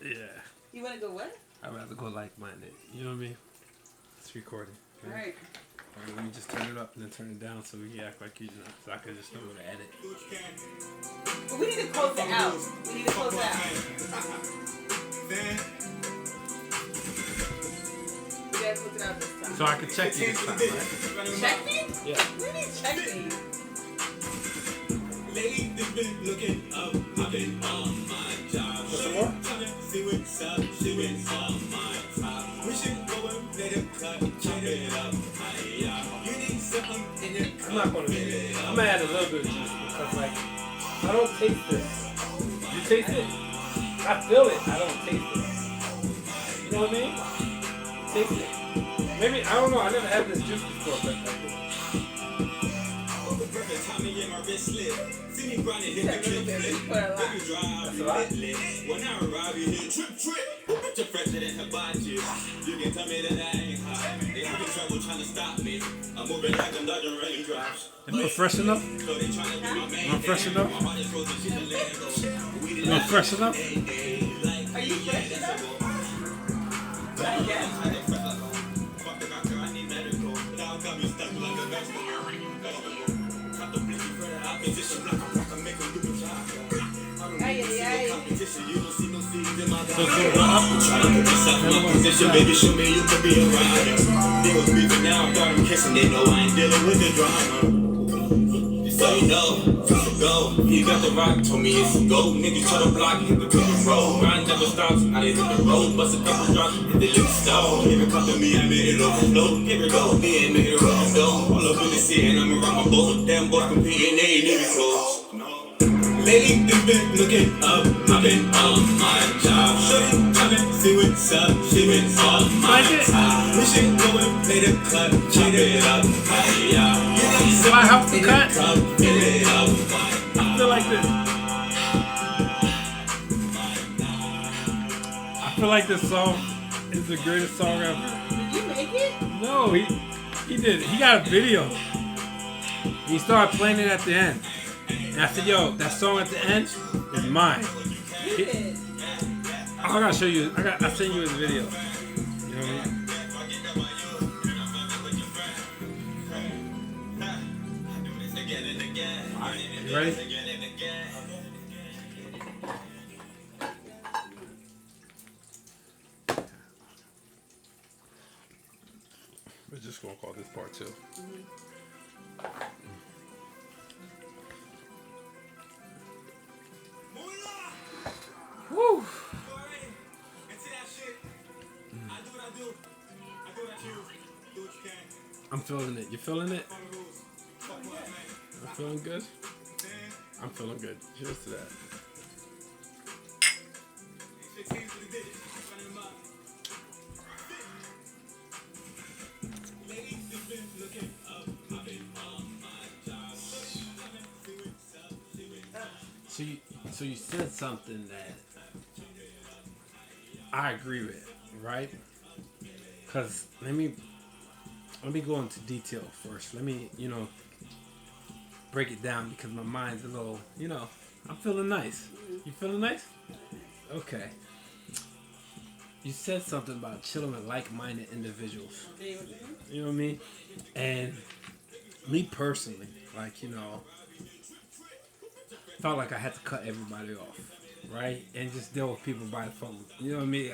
Yeah. You want to go what? I'd rather go like-minded. You know what I mean? It's recording. All right. All right, let me just turn it up and then turn it down so we can act like you know, so I can just know where to edit. But we need to close it out. We need to close it out. We gotta close it out this time. So I can check you this time, right? Check me? Yeah. We need to check me. Lately, they've been looking up. I've been on my job. Some more? Trying to see what's up. She been on my top. We should go and play the cut. Chop it up. You need something in your cup. I'm not gonna do it. I'm gonna add a little bit of juice because, like, I don't taste this. You taste it? I feel it. I don't taste it. You know what I mean? Taste it. Maybe, I don't know. I never had this juice before, but like, Tommy in my wrist slip. See me grinding, hit the That's a clip. little bit. Baby Put a lot. drive, a lot. lit. When I arrive, you hear trip. Bitch, you're fresher than hibachi. You can tell me that I ain't hot. They having trouble trying to stop me. I'm moving like I'm dodging raindrops. am I fresh enough? So they trying to be my main. Am I fresh enough? My heart is frozen, she's a Lego. Am I fresh enough? Are you fresh enough? Not yet. Fuck the doctor, I need medical. Now got me stuck like a vegetable. Got the blicky for the opposition. Block, make them do the job. Ay, ay, ay. Competition, you don't see no seeds in my So it's gonna go up. Tryna put yourself in my position, baby, show me you could be a rider. They was beefing now, got them kissing, they know I ain't dealing with the drama. So you know, go, you got the rock, told me it's a go. Niggas try to block, hit the pick roll. Grind never stops, I did hit the road. Bust a couple drops, hit the lick stone. Give it cup to me, I made it overflow. Here it go, then make it overflow. All up in the city, and I'm around my boat. Damn boys competing, they ain't even close. Lately, they've been looking up, I've been on my job. Shorty tryna see what's up, she been on my top. We should go and play the cut, chop it up, Do I have to cut? fill it up. I feel like this. I feel like this song is the greatest song ever. Did you make it? No, he did. He got a video. He started playing it at the end. And I said, yo, that song at the end is mine. You did. I gotta show you. I sent you his video. You know what I mean? You ready? We're just gonna call this part 2. Woo! I'm feeling it. You feeling it? I'm feeling good? I'm feeling good. Cheers to that. So you said something that I agree with, right? Because let me go into detail first. Let me, break it down because my mind's a little, I'm feeling nice. You feeling nice? Okay. You said something about chilling with like-minded individuals. You know what I mean? And me personally, felt like I had to cut everybody off, right? And just deal with people by the phone. You know what I mean?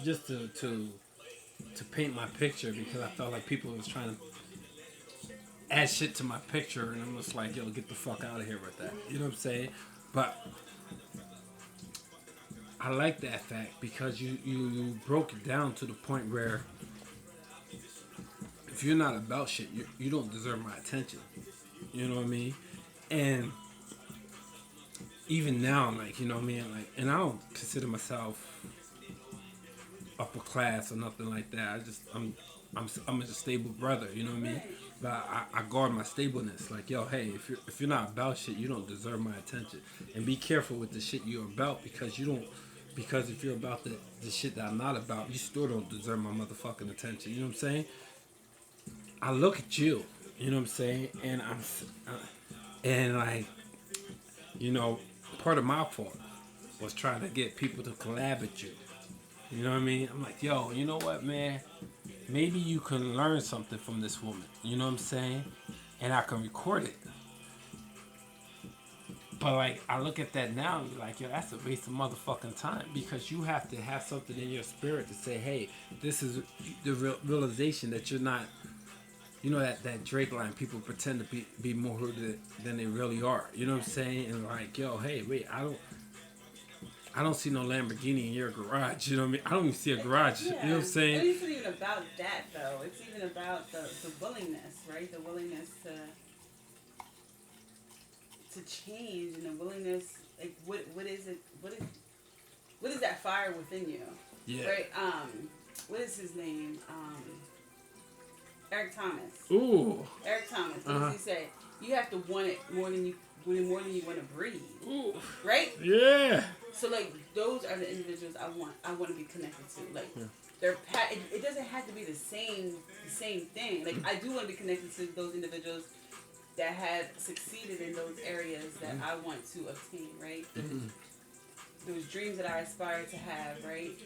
Just to paint my picture because I felt like people was trying to add shit to my picture and I'm just like, yo, get the fuck out of here with that. You know what I'm saying? But I like that fact because you broke it down to the point where if you're not about shit, you don't deserve my attention. You know what I mean? And even now, you know what I mean? And I don't consider myself upper class or nothing like that. I'm a stable brother, you know what I mean? But I guard my stableness. Like, yo, hey, if you're not about shit, you don't deserve my attention. And be careful with the shit you're about because if you're about the shit that I'm not about, you still don't deserve my motherfucking attention. You know what I'm saying? I look at you, you know what I'm saying? And part of my fault was trying to get people to collab with you. You know what I mean? I'm like, yo, you know what, man? Maybe you can learn something from this woman. You know what I'm saying? And I can record it. But like, I look at that now and be like, yo, that's a waste of motherfucking time, because you have to have something in your spirit to say, hey, this is the realization that you're not, you know, that Drake line, people pretend to be more hood than they really are. You know what I'm saying? And like, yo, hey, wait, I don't see no Lamborghini in your garage. You know what I mean? I don't even see a garage. Yeah. You know what I'm saying? And it's not even about that, though. It's even about the willingness, right? The willingness to change, and the willingness, like, what is it? What is that fire within you? Yeah. Right. What is his name? Eric Thomas. Ooh. Eric Thomas. What does he say? You have to want it more than you want to breathe. Ooh. Right. Yeah. So like, those are the individuals I want to be connected to. Like, it doesn't have to be the same thing. Like, I do want to be connected to those individuals that have succeeded in those areas that I want to obtain, right? Those dreams that I aspire to have, right?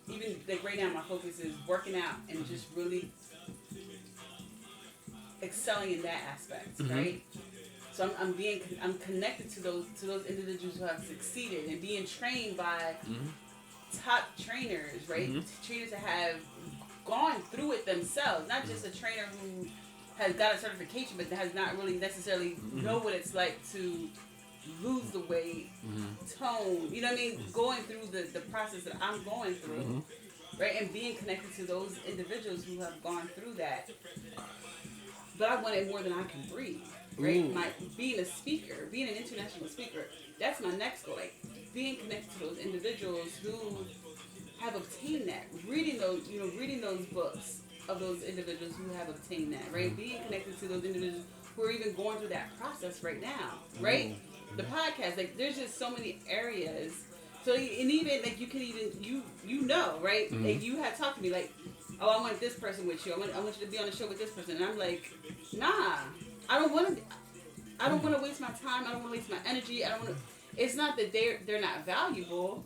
Even like right now, my focus is working out and just really excelling in that aspect, right? So I'm connected to those individuals who have succeeded and being trained by top trainers, right? Trainers that have gone through it themselves, not just a trainer who has got a certification but has not really necessarily know what it's like to lose the weight, tone, you know what I mean? Going through the process that I'm going through, right? And being connected to those individuals who have gone through that. But I want it more than I can breathe, right? Being a speaker, being an international speaker, that's my next goal. Like, being connected to those individuals who have obtained that, reading those books of those individuals who have obtained that, right? Being connected to those individuals who are even going through that process right now, right? The podcast, like, there's just so many areas. So, and even like, you can even you know, right? Like, you have talked to me like, oh, I want this person with you. I want you to be on the show with this person, and I'm like, nah, I don't want to waste my time. I don't want to waste my energy. I don't want to. It's not that they're not valuable.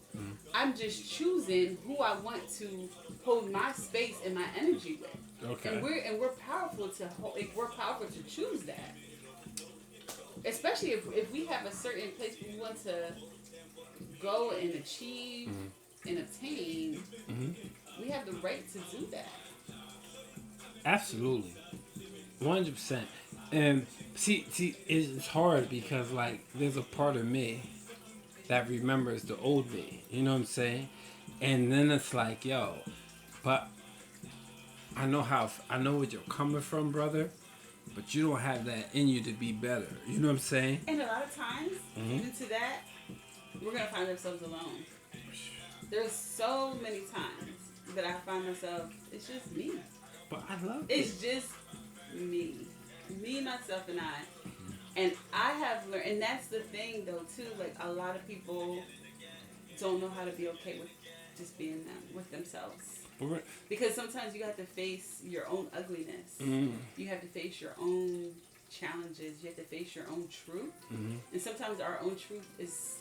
I'm just choosing who I want to hold my space and my energy with. Okay. And we're powerful to hold. Like, we're powerful to choose that. Especially if we have a certain place we want to go and achieve and obtain, we have the right to do that. Absolutely. 100%. And see, it's hard because, like, there's a part of me that remembers the old me. You know what I'm saying? And then it's like, yo, but I know where you're coming from, brother. But you don't have that in you to be better. You know what I'm saying? And a lot of times, even to that, we're gonna find ourselves alone. There's so many times that I find myself, it's just me. But I love it. It's just me, myself, and I. And I have learned, and that's the thing though too. Like, a lot of people don't know how to be okay with just being them, with themselves. Because sometimes you have to face your own ugliness. You have to face your own challenges. You have to face your own truth. And sometimes our own truth is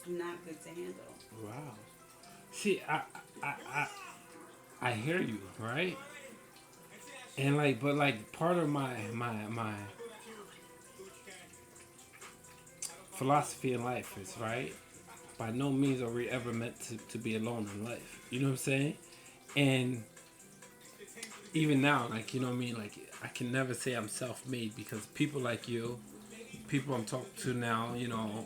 not good to handle. Wow. See, I hear you, right? And like, but like, part of my philosophy in life is, right, by no means are we ever meant to be alone in life. You know what I'm saying? And even now, like, you know what I mean? Like, I can never say I'm self-made, because people like you, people I'm talking to now, you know,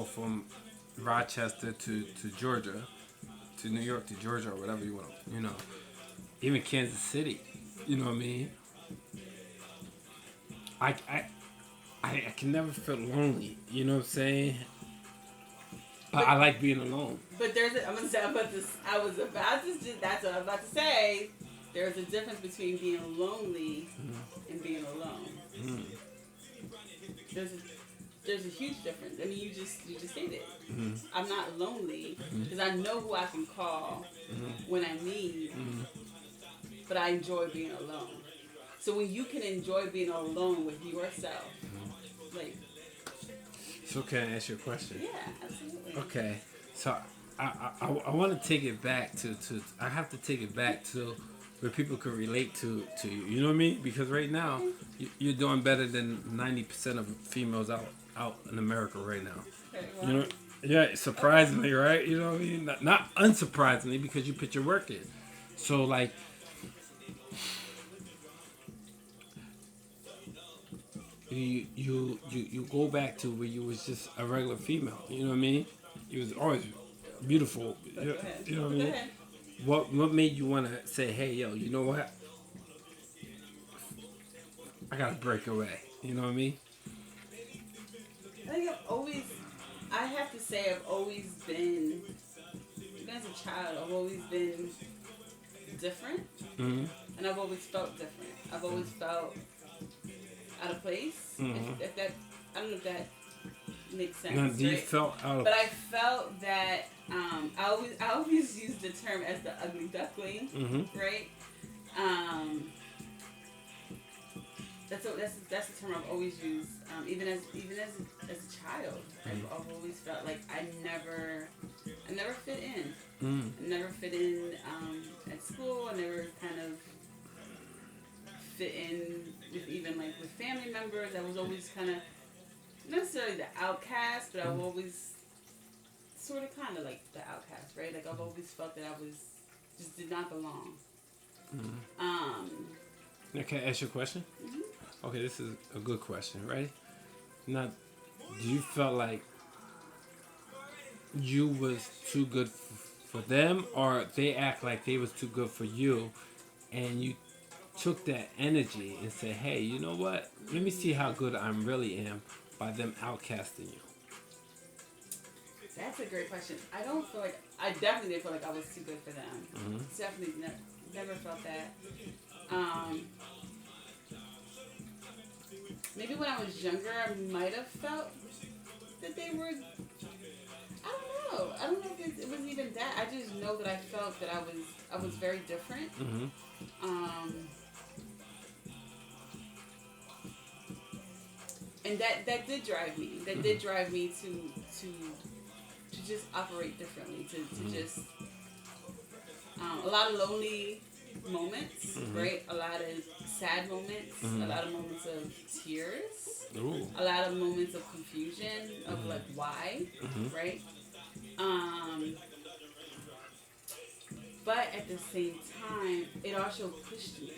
from Rochester to Georgia, to New York to Georgia, or whatever you want to, you know, even Kansas City, you know what I mean? I can never feel lonely, you know what I'm saying? But I like being alone. But that's what I'm about to say. There's a difference between being lonely and being alone. There's a huge difference. I mean, you just stated it. I'm not lonely because I know who I can call when I need. But I enjoy being alone. So when you can enjoy being alone with yourself, like. So can I ask you a question? Yeah, absolutely. Okay, so I want to take it back to I have to take it back to where people can relate to you. You know what I mean? Because right now you're doing better than 90% of females out in America right now. Okay, You know, yeah, surprisingly, right? You know what I mean? Not unsurprisingly because you put your work in. So like, you go back to where you was just a regular female. You know what I mean? You was always beautiful. You know what I Go mean? ahead. What made you want to say, hey, yo, you know what? I gotta break away. You know what I mean? I think I have to say I've always been, even as a child, I've always been different. Mm-hmm. And I've always felt different. I've always felt out of place. Mhm. If that, I don't know if that makes sense. Now, do you right? felt out of? But I felt that I always use the term as the ugly duckling, Mm-hmm. right? That's the term I've always used, even as a child. I've always felt like I never fit in. Mm. I never fit in at school. I never kind of fit in with even like with family members. I was always kind of not necessarily the outcast, but I was always sort of kind of like the outcast, right? Like I've always felt that I was just did not belong. Now, can I ask you a question? Mhm. Okay, this is a good question, right? Now, do you felt like you was too good for them, or they act like they was too good for you, and you took that energy and said, hey, you know what? Let me see how good I really am by them outcasting you. That's a great question. I definitely didn't feel like I was too good for them. Mm-hmm. Definitely never felt that. Maybe when I was younger, I might have felt that they were. I don't know. I don't know if it was even that. I just know that I felt that I was very different. Mm-hmm. And that did drive me. That did drive me to just operate differently. To just a lot of lonely moments, right? A lot of sad moments. A lot of moments of tears. Ooh. A lot of moments of confusion of like why, right? But at the same time, it also pushed me.